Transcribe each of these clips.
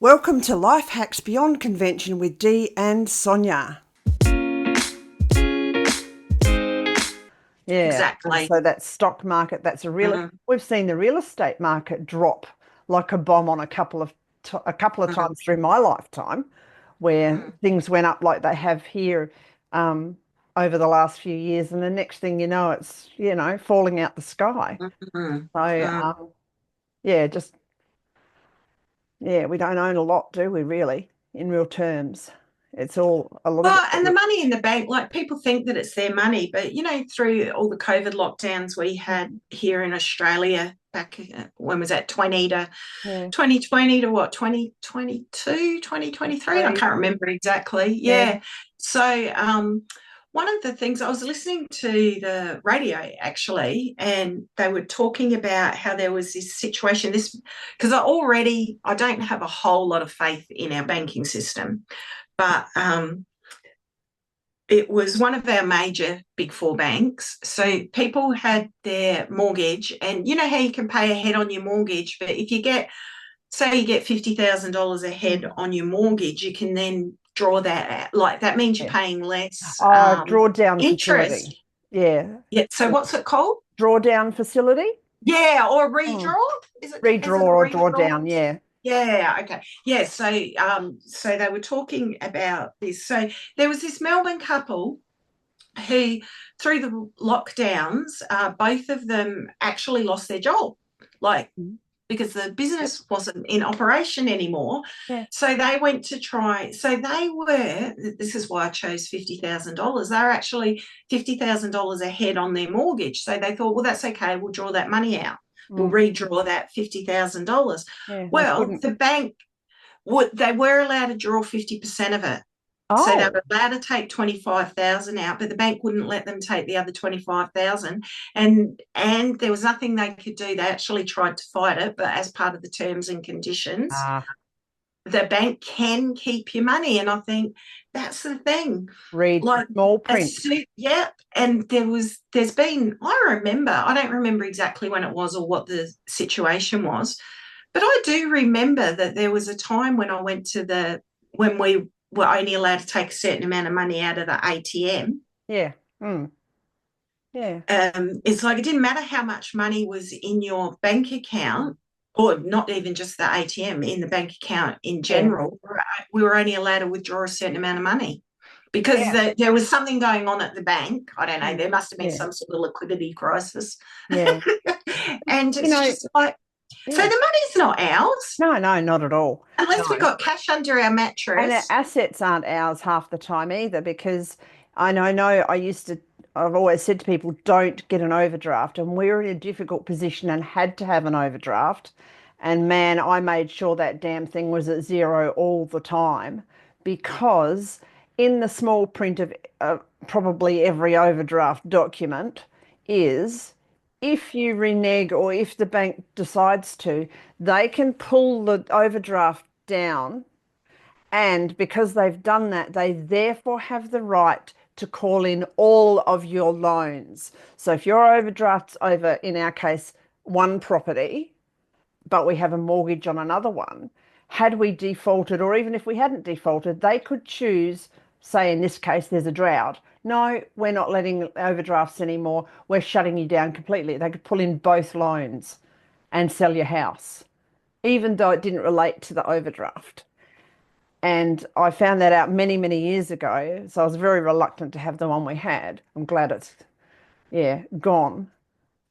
Welcome to Life Hacks Beyond Convention with Dee and Sonia. Yeah, Exactly. so that stock market, we've seen the real estate market drop like a bomb on a couple of times through my lifetime, where things went up like they have here um, over the last few years, and the next thing you know, it's falling out the sky. So yeah, just we don't own a lot, do we? Really, in real terms, it's all a lot of Well, and the it. money in the bank, like people think that it's their money, but through all the COVID lockdowns we had here in Australia back, when was that, Yeah, 2020 to what, 2022, 2023? I three. can't remember exactly. Yeah, Yeah. So one of the things, I was listening to the radio actually, and they were talking about how there was this situation, because I don't have a whole lot of faith in our banking system, but it was one of our major big four banks. So people had their mortgage, and you know how you can pay ahead on your mortgage, but if you get, say you get $50,000 ahead on your mortgage, you can then draw that out. Like that means you're yeah. paying less Drawdown interest. facility. Yeah. Yeah. So what's it called? Drawdown facility. Yeah, or a redraw. Mm. Is Redraw it a or redraw? drawdown. Yeah. Yeah, okay. Yeah, so they were talking about this. So there was this Melbourne couple who, through the lockdowns, both of them actually lost their job, like Mm. because the Yep. business wasn't in operation anymore. Yeah. So they went to try. So they were. This is why I chose $50,000. They're actually $50,000 ahead on their mortgage. So they thought, well, that's okay. We'll draw that money out. We'll Mm. redraw that $50,000. Yeah. They Well, couldn't. the bank they were allowed to draw 50% of it. So they Oh. were allowed to take 25,000 out, but the bank wouldn't let them take the other 25,000. And there was nothing they could do. They actually tried to fight it, but as part of the terms and conditions, Ah. the bank can keep your money. And I think that's the thing. Read Like small print. yeah. And there's been, I don't remember exactly when it was or what the situation was, but I do remember that there was a time when when we were only allowed to take a certain amount of money out of the ATM. Yeah. Mm. Yeah. It's like it didn't matter how much money was in your bank account, or not even just the ATM, in the bank account in Yeah. general. We were only allowed to withdraw a certain amount of money because Yeah. there was something going on at the bank. I don't know. Mm. There must have been Yeah. some sort of liquidity crisis. Yeah. And You it's know. just like, so the Yeah. money's not ours No. No. Not at all. unless we've No. got cash under our And our mattress. assets aren't ours half the time either, because I've always said to people, don't get an overdraft. And we were in a difficult position and had to have an overdraft. And man, I made sure that damn thing was at zero all the time, because in the small print of probably every overdraft document is, if you renege or if the bank decides to, they can pull the overdraft down, and because they've done that, they therefore have the right to call in all of your loans. So if your overdraft's over, in our case, one property, but we have a mortgage on another one, had we defaulted, or even if we hadn't defaulted, they could choose, say in this case, there's a drought. No, we're not letting overdrafts anymore. We're shutting you down completely. They could pull in both loans and sell your house, even though it didn't relate to the overdraft. And I found that out many, many years ago. So I was very reluctant to have the one we had. I'm glad it's, gone.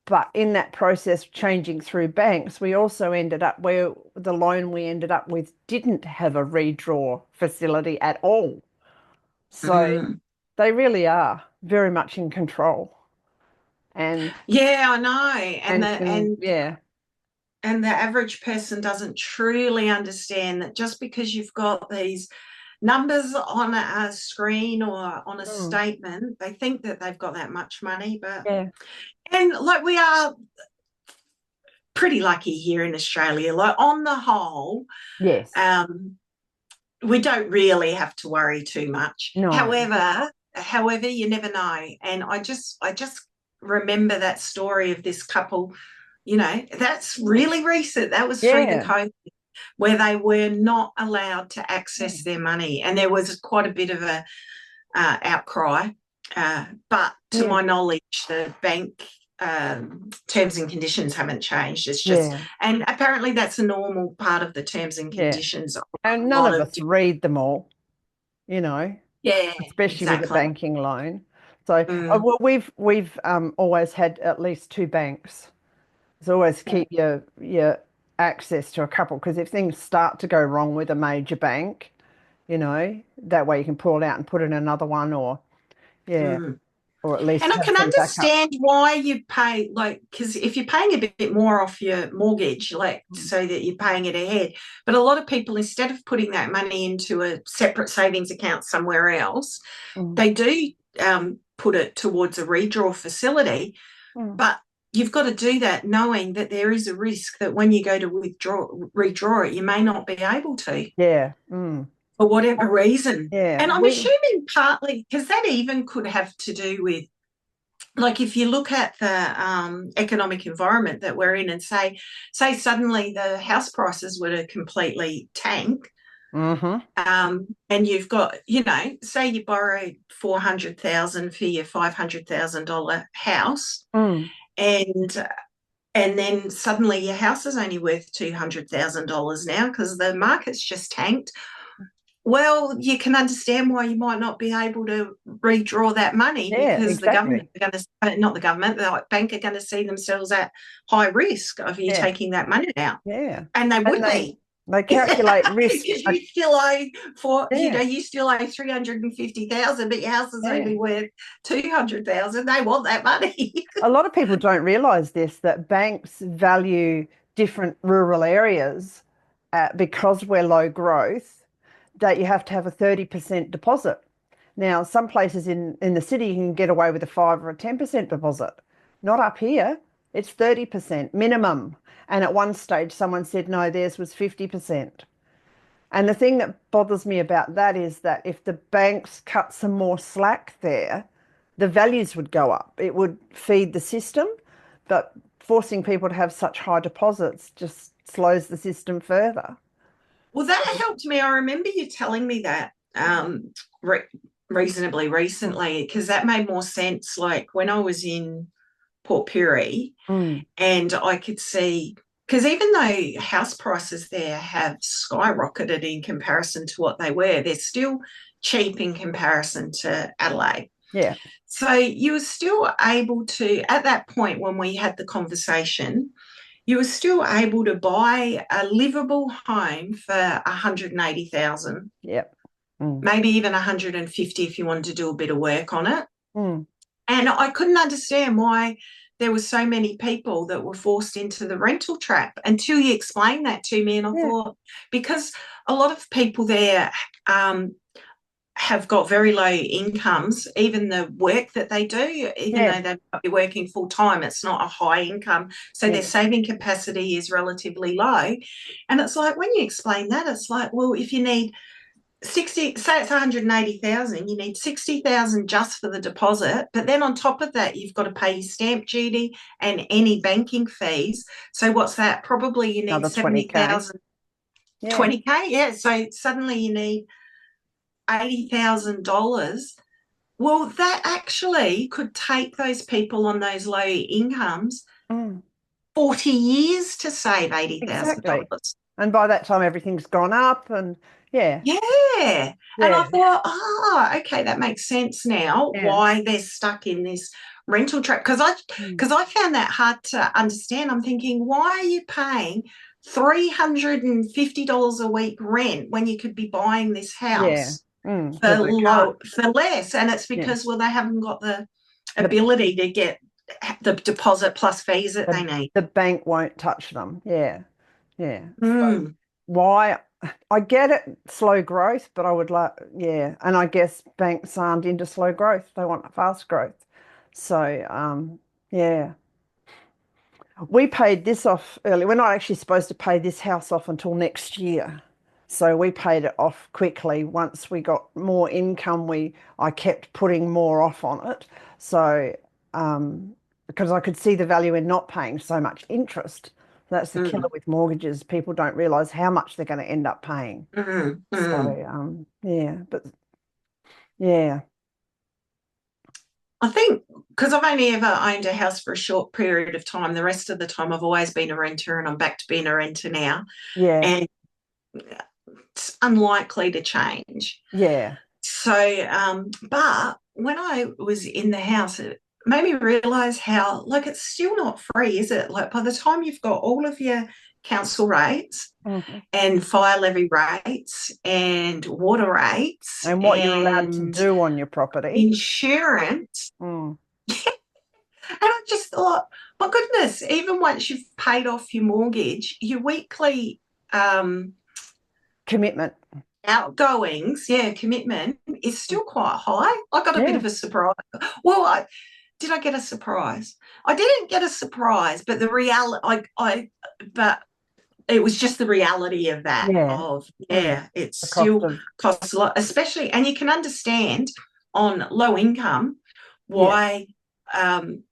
But in that process, changing through banks, we also ended up where the loan we ended up with didn't have a redraw facility at all. So Mm. they really are very much in control. And, Yeah, I know. yeah, And the average person doesn't truly understand that just because you've got these numbers on a screen or on a mm, statement, they think that they've got that much money. yeah, And like, we are pretty lucky here in Australia. Like, on the whole, yes, um, we don't really have to worry too much. no, However, you never know. And I just remember that story of this couple. That's really recent. That was through the yeah. COVID. where they were not allowed to access Mm. their money. And there was quite a bit of a outcry. But to Yeah, my knowledge, the bank terms and conditions haven't changed. It's just, yeah, and apparently that's a normal part of the terms and yeah. conditions of And a none lot of of, us read them all, you know, yeah, especially with a exactly. banking loan. So Mm, well, we've always had at least two banks. So always yeah. keep your access to a couple because if things start to go wrong with a major bank, that way you can pull it out and put in another one or yeah, Mm. or at least And I have can some backup. understand why you pay, like, because if you're paying a bit more off your mortgage, like, Mm. so that you're paying it ahead, but a lot of people, instead of putting that money into a separate savings account somewhere else, Mm. they do put it towards a redraw facility. Mm. But you've got to do that knowing that there is a risk that when you go to redraw it, you may not be able to Yeah. Mm. for whatever reason. Yeah. And I'm assuming partly because that even could have to do with, like, if you look at the economic environment that we're in and say suddenly the house prices were to completely tank, Mm-hmm. and you've got, say you borrowed 400,000 for your $500,000 house, Mm. and and then suddenly your house is only worth $200,000 now because the market's just tanked. Well, you can understand why you might not be able to redraw that money Yeah, because the government exactly. are going to, not the government, the bank are going to see themselves at high risk of you Yeah. taking that money out. Yeah. And they And would be. they calculate risk. Because you still owe Yeah. you still owe 350,000, but your house is Yeah. only worth 200,000. They want that money. A lot of people don't realize this, that banks value different rural areas because we're low growth, that you have to have a 30% deposit. Now, some places in the city you can get away with a 5 or a 10% deposit. Not up here. It's 30% minimum. And at one stage, someone said, no, theirs was 50%. And the thing that bothers me about that is that if the banks cut some more slack there, the values would go up. It would feed the system, but forcing people to have such high deposits just slows the system further. Well, that helped me. I remember you telling me that re- reasonably recently because that made more sense. Like when I was in Port Pirie Mm. and I could see, because even though house prices there have skyrocketed in comparison to what they were, they're still cheap in comparison to Adelaide. Yeah, So you were still able to, at that point when we had the conversation, you were still able to buy a livable home for 180,000, yeah. Mm. maybe even 150 if you wanted to do a bit of work on it. Mm. And I couldn't understand why there were so many people that were forced into the rental trap until you explained that to me. And I Yeah, thought, because a lot of people there have got very low incomes, even the work that they do, even yeah, though they might be working full time, it's not a high income. So their yeah. saving capacity is relatively low. And it's like, when you explain that, it's like, well, if you need 60, say it's 180,000, you need 60,000 just for the deposit. But then on top of that, you've got to pay your stamp duty and any banking fees. So what's that? Probably you need Another 20K. 70,000, Yeah, 20K. Yeah. So suddenly you need $80,000. Well, that actually could take those people on those low incomes mm. 40 years to save Exactly. $80,000. And by that time, everything's gone up, and yeah, Yeah. And I yeah, thought, okay, that makes sense now yeah. why they're stuck in this rental trap. Mm. Because I found that hard to understand. I'm thinking, why are you paying $350 a week rent when you could be buying this Yeah. house Because they can't. for less? And it's Yeah. because, well, they haven't got the The ability to get the deposit plus fees that they the need. the bank won't touch them. Yeah. Yeah. So Mm. why I get it, slow growth, but I would like, yeah. And I guess banks aren't into slow growth. They want fast growth. So yeah. We paid this off early. We're not actually supposed to pay this house off until next year. So we paid it off quickly. Once we got more income, I kept putting more off on it. So because I could see the value in not paying so much interest. That's the killer mm, with mortgages. People don't realize how much they're going to end up paying. mm, So, mm. yeah, but yeah, I think because I've only ever owned a house for a short period of time, the rest of the time I've always been a renter and I'm back to being a renter now. yeah, And it's unlikely to change. yeah. So, but when I was in the house, it made me realize how, like, it's still not free, is it? Like, by the time you've got all of your council rates Mhm. and fire levy rates and water rates And what you're allowed to and do on your property. insurance, Mm. and I just thought, my goodness, even once you've paid off your mortgage, your weekly um, Commitment. outgoings, yeah, commitment is still quite high. I got a bit Yeah, of a surprise. Well, did I get a surprise? I didn't get a surprise, but the reality, but it was just the reality of that. yeah, Of yeah. yeah, it The cost still of, costs a lot, especially, and you can understand on low income yeah. why um,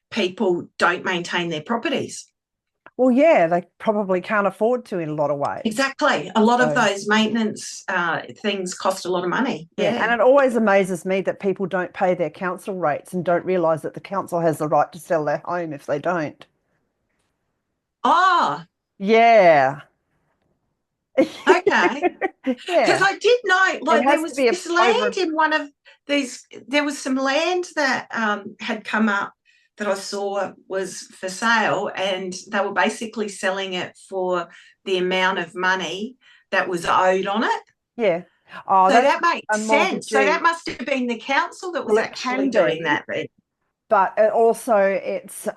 people don't maintain their properties. Well, yeah, they probably can't afford to in a lot of ways. Exactly. A lot of So, those maintenance things cost a lot of money. yeah, Yeah. and it always amazes me that people don't pay their council rates and don't realise that the council has the right to sell their home if they don't. Oh, Yeah. okay. Because Yeah. I did know, It like, there has to was be this over. land in one of these, there was some land that had come up that I saw was for sale, and they were basically selling it for the amount of money that was owed on it. Yeah. Oh, So that's that makes a sense. So that mortgagee. must have been the council that was Well, it actually can doing be, that then. but it also it's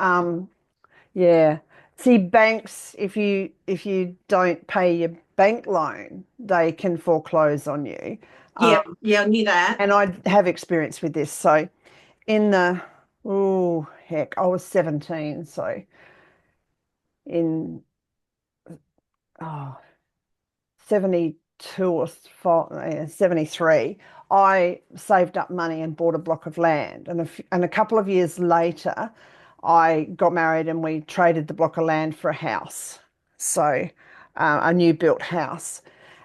yeah. See, banks, if you don't pay your bank loan, they can foreclose on you. Um, Yeah, yeah, I knew that. and I have experience with this. So in the oh heck, I was 17, so in oh 72 or 73, I saved up money and bought a block of land. And a couple of years later, I got married and we traded the block of land for a house. So, a new built house.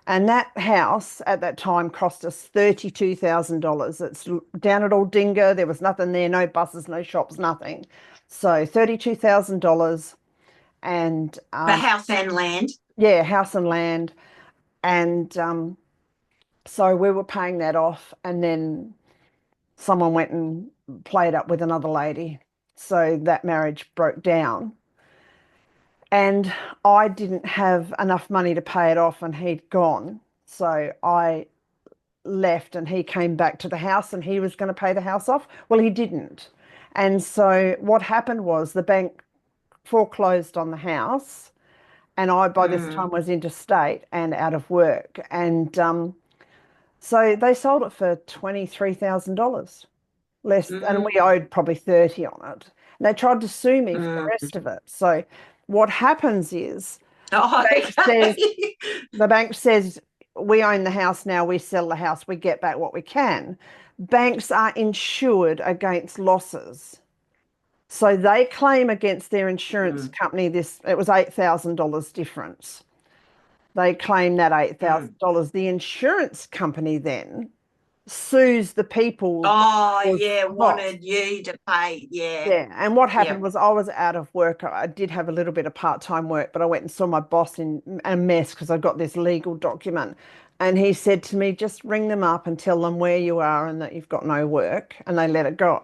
And that house at that time cost us $32,000. It's down at Aldinga. There was nothing there, no buses, no shops, nothing. So $32,000 and For house and land. yeah, house and land. And so we were paying that off, and then someone went and played up with another lady. So that marriage broke down. And I didn't have enough money to pay it off, and he'd gone. So I left, and he came back to the house, and he was going to pay the house off. Well, he didn't. And so what happened was the bank foreclosed on the house, and I, by this Mm, time, was interstate and out of work. And so they sold it for $23,000 less, and we mm, owed probably 30 on it. And they tried to sue me for the mm. rest of it. So what happens is Oh, the bank says okay. the bank says we own the house now, we sell the house, we get back what we can. Banks are insured against losses. So they claim against their insurance Mm, company this, it was $8,000 difference. They claim that mm. $8,000. The insurance company then sues the people that Oh, caused yeah, the loss. wanted you to pay. Yeah, Yeah. And what happened yep. was I was out of work. I did have a little bit of part-time work, but I went and saw my boss in a mess because I got this legal document. And he said to me, just ring them up and tell them where you are and that you've got no work. And they let it go.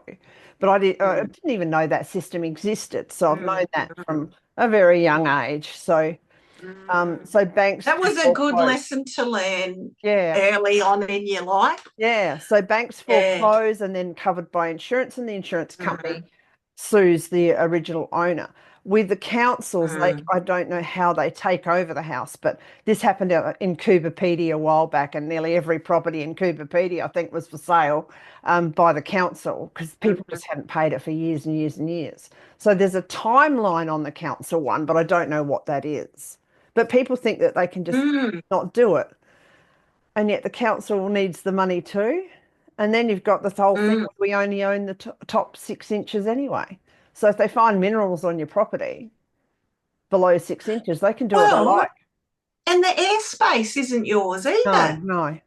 But I Mm, didn't even know that system existed. So I've known mm, that mm, from a very young age. So, mm. so banks That can was a good foreclose. lesson to learn Yeah. early on in your life. Yeah, so banks Yeah. foreclose and then covered by insurance, and the insurance company Mm, sues the original owner. With the councils, mm, I don't know how they take over the house, but this happened in Cooperpedy a while back, and nearly every property in Cooperpedy, I think, was for sale by the council because people mm, just hadn't paid it for years and years and years. So there's a timeline on the council one, but I don't know what that is. But people think that they can just mm, not do it, and yet the council needs the money too. And then you've got this whole thing mm. where we only own the top 6 inches anyway. So if they find minerals on your property, below 6 inches. They can do what they Well, like. and the airspace isn't yours No, either. no,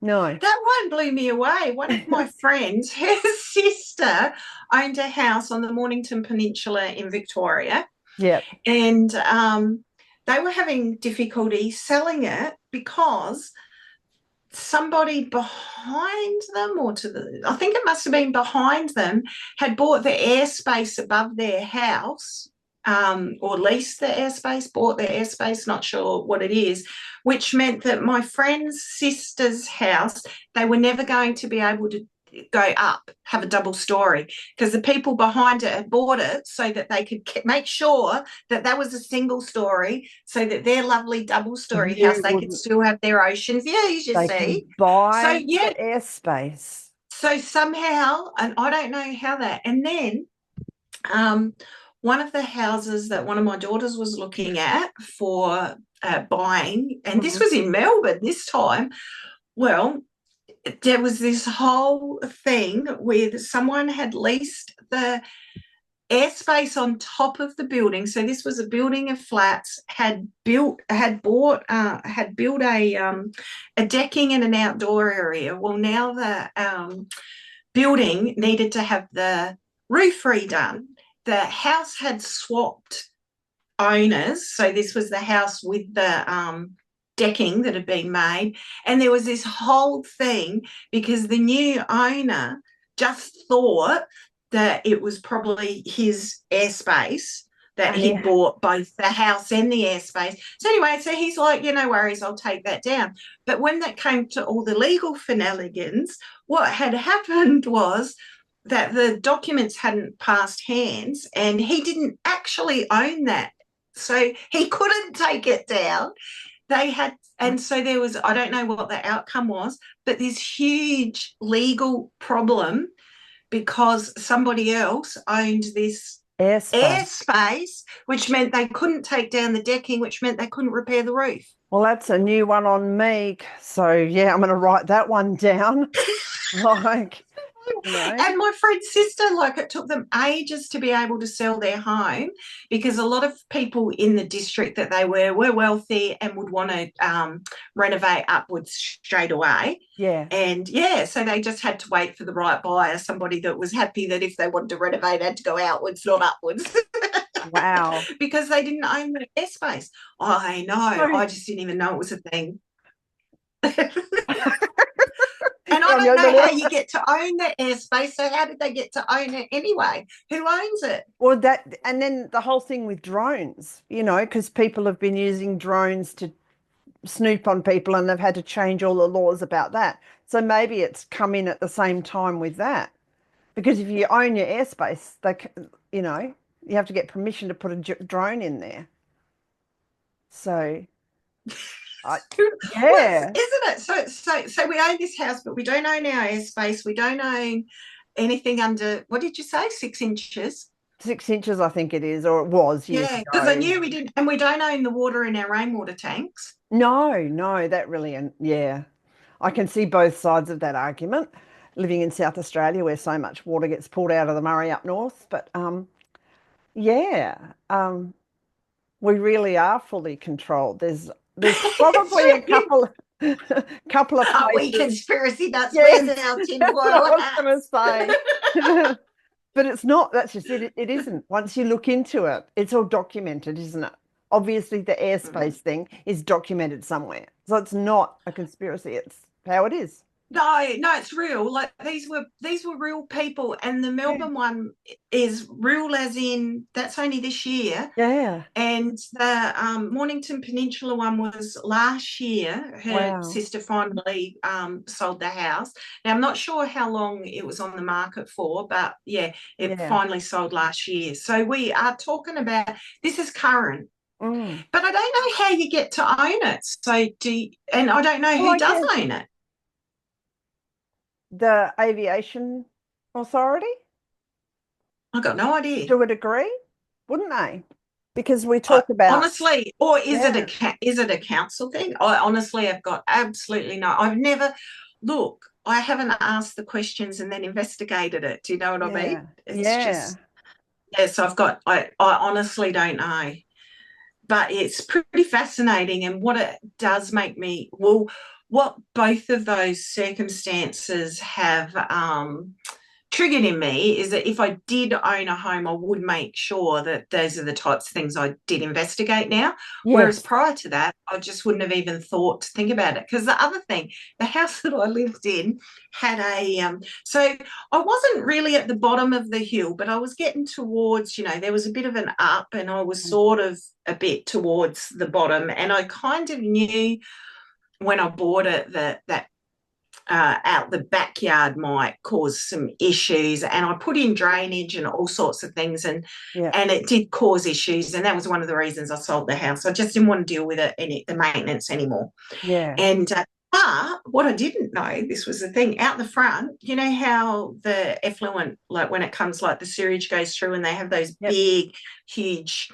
no. That one blew me away. One of my friends, her sister, owned a house on the Mornington Peninsula in Victoria, Yep. and they were having difficulty selling it because somebody behind them, or to the, I think it must have been behind them, had bought the airspace above their house, or leased the airspace, bought the airspace, not sure what it is, which meant that my friend's sister's house, they were never going to be able to go up, have a double story, because the people behind it had bought it so that they could make sure that that was a single story, so that their lovely double story house, You they could wouldn't. still have their ocean views, you They see. can So, buy yeah, the airspace. so somehow, and I don't know how that, and then um, one of the houses that one of my daughters was looking at for buying, and this Mhm. was in Melbourne this time. Well, there was this whole thing where someone had leased the airspace on top of the building. So this was a building of flats, had built a decking and an outdoor area. Well, now the building needed to have the roof redone. The house had swapped owners. So this was the house with the decking that had been made. And there was this whole thing because the new owner just thought that it was probably his airspace, that And he'd yeah, bought both the house and the airspace. So anyway, so he's like, no worries, I'll take that down. But when that came to all the legal finagligans, what had happened was that the documents hadn't passed hands and he didn't actually own that. So he couldn't take it down. They had, and so there was, I don't know what the outcome was, but this huge legal problem because somebody else owned this airspace. airspace, which meant they couldn't take down the decking, which meant they couldn't repair the roof. Well, that's a new one on me. So yeah, I'm going to write that one down. Like, you know, And my friend's sister, like it took them ages to be able to sell their home because a lot of people in the district that they were wealthy and would want to renovate upwards straight away. yeah. And yeah, so they just had to wait for the right buyer, somebody that was happy that if they wanted to renovate, had to go outwards, not upwards, Wow. because they didn't own the airspace. I know. So, I just didn't even know it was a thing. And I on don't the know how word. you get to own the airspace. So how did they get to own it anyway? Who owns it? Well, that, and then the whole thing with drones, because people have been using drones to snoop on people and they've had to change all the laws about that. So maybe it's come in at the same time with that. Because if you own your airspace, you know, you have to get permission to put a drone in there. So, I, Well, yeah, isn't it? So we own this house, but we don't own our airspace. We don't own anything under, what did you say, 6 inches? 6 inches, I think it is, or it was years Yeah, because I ago. knew we didn't, and we don't own the water in our rainwater tanks. No, no, that really, and yeah, I can see both sides of that argument. Living in South Australia, where so much water gets pulled out of the Murray up north, but yeah, we really are fully controlled. There's probably a couple of Are we places. conspiracy nuts? Where's Yes, our that's what I tinfoil was going to hats? say. But it's not, that's just it. It isn't. Once you look into it, it's all documented, isn't it? Obviously, the airspace thing is documented somewhere. So it's not a conspiracy. It's how it is. No, it's real. Like these were real people, and the Yeah. Melbourne one is real, as in that's only this year. Yeah. And the Mornington Peninsula one was last year. Her Wow. sister finally sold the house. Now, I'm not sure how long it was on the market for, but yeah, it Yeah. finally sold last year. So we are talking about this is current, Mm. but I don't know how you get to own it. So and I don't know Well, who I does guess own it. the aviation authority, I've got no idea. to a degree, wouldn't they? Because we talk about, Honestly, or yeah, is it a council thing? I honestly have got absolutely no. I've never look. I haven't asked the questions and then investigated it. Do you know what I mean? yeah, It's yeah. just yes. I've got. I honestly don't know. but it's pretty fascinating. And what it does make me, well, what both of those circumstances have triggered in me is that if I did own a home, I would make sure that those are the types of things I did investigate now. Whereas Yes. prior to that, I just wouldn't have even thought to think about it. Because the other thing, the house that I lived in had so I wasn't really at the bottom of the hill, but I was getting towards, there was a bit of an up and I was sort of a bit towards the bottom. And I kind of knew when I bought it that out the backyard might cause some issues, and I put in drainage and all sorts of things, and Yeah. it did cause issues, and that was one of the reasons I sold the house. I just didn't want to deal with the maintenance anymore. Yeah. And but what I didn't know, this was the thing, out the front, you know how the effluent, like when it comes, like the sewage goes through and they have those Yep. big, huge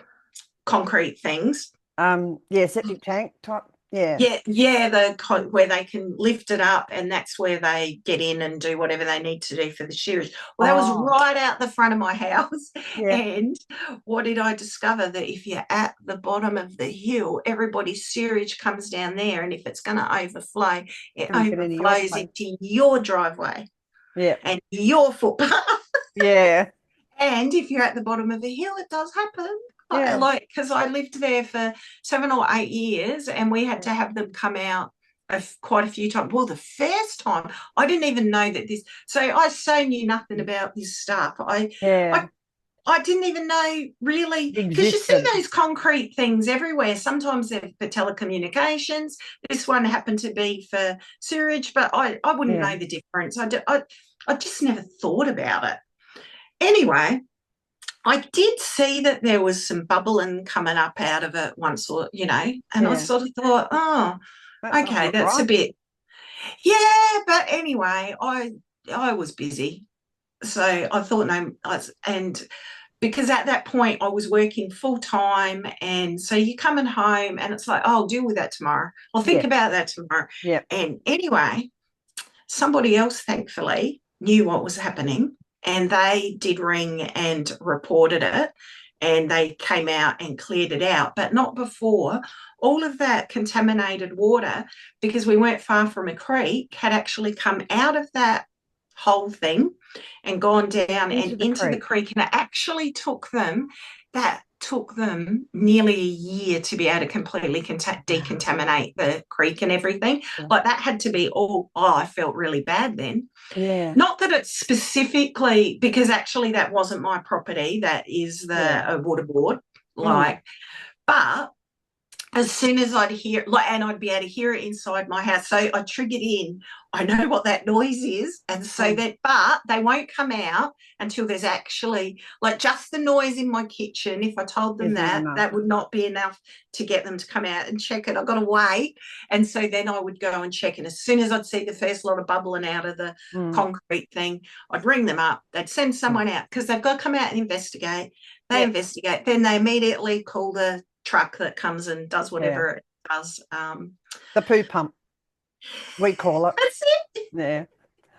concrete things. Yeah, septic tank type. Yeah. Yeah, where they can lift it up, and that's where they get in and do whatever they need to do for the sewage. Well, that was Oh, right out the front of my house. yeah. And what did I discover? That if you're at the bottom of the hill, everybody's sewage comes down there, and if it's going to overflow, it Can get into your overflows place. into your driveway Yeah. and your footpath. Yeah. And if you're at the bottom of a hill, it does happen. Yeah. Like, because I lived there for 7 or 8 years, and we had to have them come out quite a few times. Well, the first time, I didn't even know that this. So I so knew nothing about this stuff. I Yeah. I didn't even know really, It because you see existed. those concrete things everywhere. Sometimes they're for telecommunications. This one happened to be for sewage, but I wouldn't Yeah. know the difference. I just never thought about it. Anyway, I did see that there was some bubbling coming up out of it once, and I Yeah. sort of thought, oh, That sounds okay, not that's a right. bit, yeah. But anyway, I was busy, so I thought no, and because at that point I was working full time, and so you're coming home, and it's like, oh, I'll deal with that tomorrow. I'll think Yeah. about that tomorrow. Yeah. And anyway, somebody else thankfully knew what was happening, and they did ring and reported it, and they came out and cleared it out, but not before all of that contaminated water, because we weren't far from a creek, had actually come out of that whole thing and gone down and Into the into the creek. creek. And it actually took them nearly a year to be able to completely decontaminate the creek and everything. Yeah. Like that had to be all, oh, I felt really bad then. Yeah. Not that it's specifically, because actually that wasn't my property, that is Yeah. the water board, Mm. like, but as soon as I'd hear, like, and I'd be able to hear it inside my house. So I triggered in. I know what that noise is. And so Mm. that, but they won't come out until there's actually, like, just the noise in my kitchen. If I told them Isn't that, enough. that would not be enough to get them to come out and check it. I've got to wait. And so then I would go and check. And as soon as I'd see the first lot of bubbling out of the Mm. concrete thing, I'd ring them up. They'd send Yeah. someone out because they've got to come out and investigate. They Yeah. investigate. Then they immediately call the truck that comes and does Yeah. whatever it does. The poo pump, we call it. That's Yeah.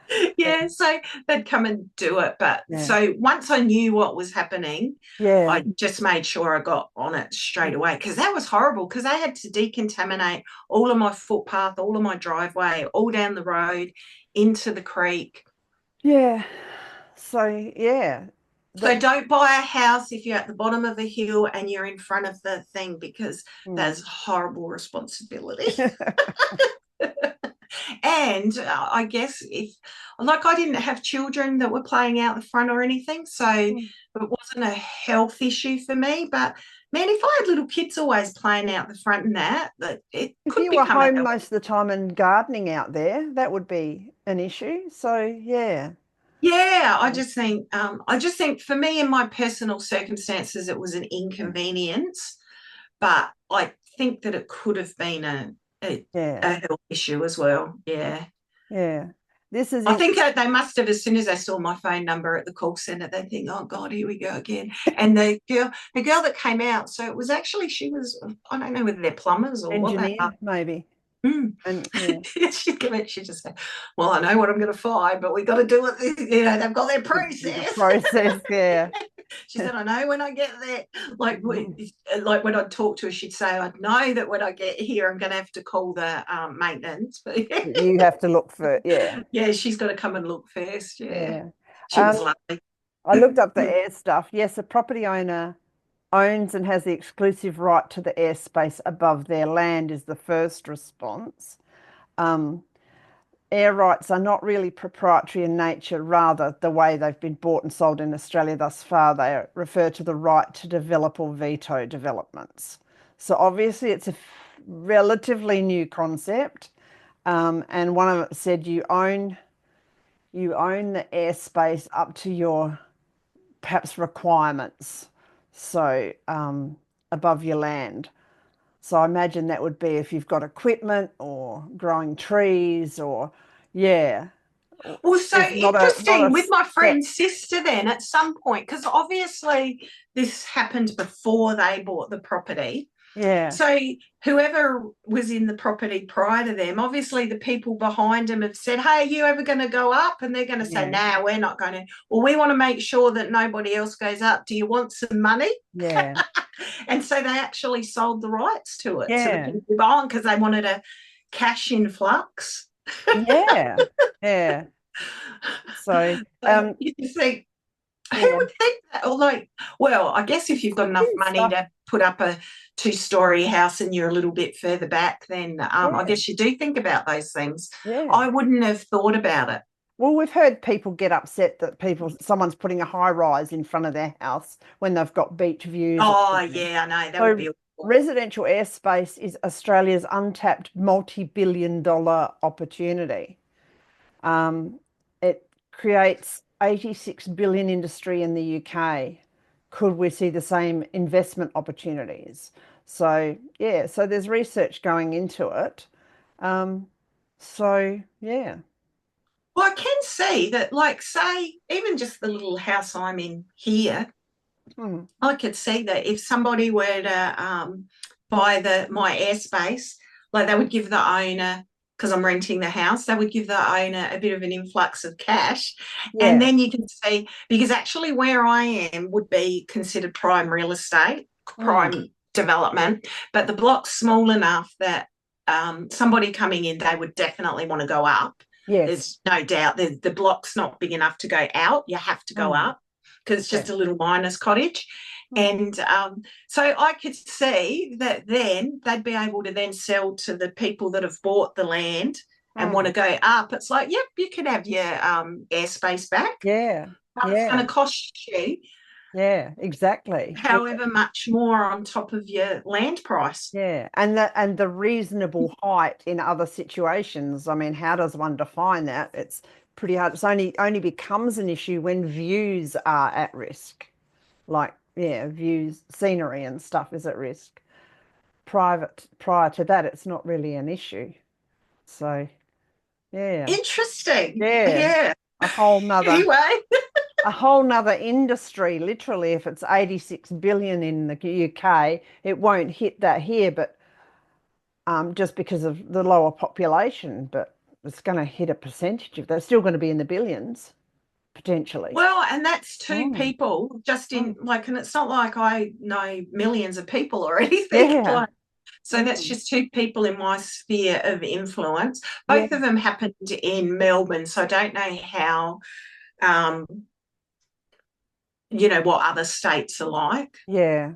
it. Yeah, so they'd come and do it. But Yeah. so once I knew what was happening, Yeah. I just made sure I got on it straight away, because that was horrible, because I had to decontaminate all of my footpath, all of my driveway, all down the road into the creek. Yeah. So yeah. So The don't buy a house if you're at the bottom of a hill and you're in front of the thing, because mm. that's horrible responsibility. And I guess if, like, I didn't have children that were playing out the front or anything, so it Mm. wasn't a health issue for me. But man, if I had little kids always playing out the front and that it If could you were become a home health. most of the time and gardening out there, that would be an issue. So yeah. Yeah, I Yeah. just think for me in my personal circumstances, it was an inconvenience, but I think that it could have been Yeah. a health issue as well. Yeah. Yeah. This is I in think they must have, as soon as they saw my phone number at the call center, they think, "Oh God, here we go again." And the girl that came out, so it was actually, she was, I don't know whether they're plumbers or what they are. engineer, maybe. Mm. And yeah, She just said, "Well, I know what I'm going to find, but we got to do it. They've got their the process." process, yeah. She said, I know when I get there, like, like when I'd talk to her, she'd say, I know that when I get here, I'm going to have to call the maintenance. But You have to look for, yeah, yeah, she's got to come and look first. Yeah. yeah. She Um, was lovely. I looked up the air stuff. Yes, a property owner owns and has the exclusive right to the airspace above their land is the first response. Um, Air rights are not really proprietary in nature, rather, the way they've been bought and sold in Australia thus far, they refer to the right to develop or veto developments. So obviously, it's a relatively new concept. And one of it said you own the airspace up to your perhaps requirements. So above your land. So I imagine that would be if you've got equipment or growing trees or yeah. Well, so There's not a interesting with my set. friend's sister then at some point, because obviously this happened before they bought the property. Yeah, So whoever was in the property prior to them, obviously the people behind them have said, hey, are you ever going to go up? And they're going to say, yeah, nah, we're not going to. Well, we want to make sure that nobody else goes up. Do you want some money? yeah, And so they actually sold the rights to it to the yeah, people behind because they wanted a cash influx. yeah, yeah. So You think, who yeah, would think that? Or like, well, I guess if you've got enough new money stuff. to put up a two-story house and you're a little bit further back, then I Yeah, guess you do think about those things. yeah. I wouldn't have thought about it. Well, we've heard people get upset that someone's putting a high rise in front of their house when they've got beach views or Oh, something. yeah, I know. That would So be awful. residential airspace is Australia's untapped multi-billion-dollar opportunity. It creates 86 billion industry in the UK. Could we see the same investment opportunities? So yeah, so there's research going into it. Um, so yeah. Well, I can see that, like, say, even just the little house I'm in here, Hmm. I could see that if somebody were to buy my airspace, like they would give the owner, because I'm renting the house, they would give the owner a bit of an influx of cash. And Yeah. then you can see, because actually where I am would be considered prime real estate, Hmm. prime development, but the block's small enough that somebody coming in, they would definitely want to go up. Yes. There's no doubt the block's not big enough to go out. You have to go Hmm. up because it's Yeah. just a little miners cottage. Hmm. And so I could see that then they'd be able to then sell to the people that have bought the land and want Hmm. to go up. It's like, yep, you can have your airspace back, Yeah. but it's going Yeah. to cost you Yeah. Exactly. Yeah. however much more on top of your land price. Yeah, and the reasonable height in other situations. I mean, how does one define that? It's pretty hard. It's only becomes an issue when views are at risk. Like, yeah, views, scenery and stuff is at risk. Prior to that, it's not really an issue. So, yeah, Interesting. yeah, Yeah. a whole nother Anyway, a whole nother industry. Literally, if it's 86 billion in the UK, it won't hit that here, but just because of the lower population, but it's going to hit a percentage of that. It's still going to be in the billions potentially. well, and that's two Mm, people just in mm. like, and it's not like I know millions of people or anything. Yeah, Like, so that's mm, just two people in my sphere of influence. yeah, Both of them happened in Melbourne, so I don't know how, um, what other states are like. yeah.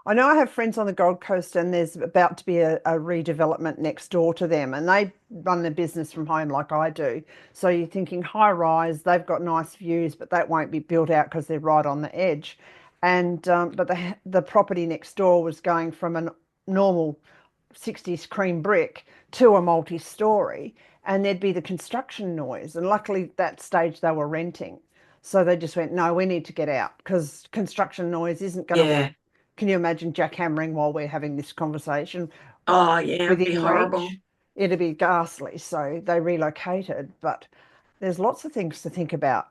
I know I have friends on the Gold Coast, and there's about to be a redevelopment next door to them, and they run their business from home like I do. So you're thinking high rise, they've got nice views, but that won't be built out because they're right on the edge. And but the property next door was going from a normal 60s cream brick to a multi-story, and there'd be the construction noise. And luckily, that stage they were renting. So they just went, no, we need to get out because construction noise isn't going to work. Yeah. Can you imagine jackhammering while we're having this conversation Oh, yeah, it'd be within horrible. reach? It'd be ghastly. So they relocated. But there's lots of things to think about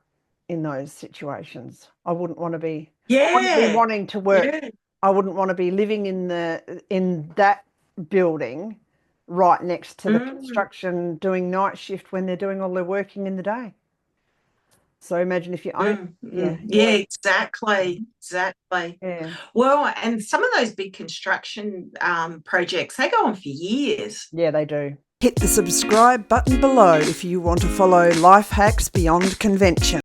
in those situations. I wouldn't be Yeah. wanting to work. Yeah. I wouldn't want to be living in that building right next to the Mm. construction doing night shift when they're doing all their working in the day. So imagine if you own, yeah, you Yeah, own, exactly. yeah, Well, and some of those big construction projects, they go on for years. yeah, they do. Hit the subscribe button below if you want to follow life hacks beyond convention.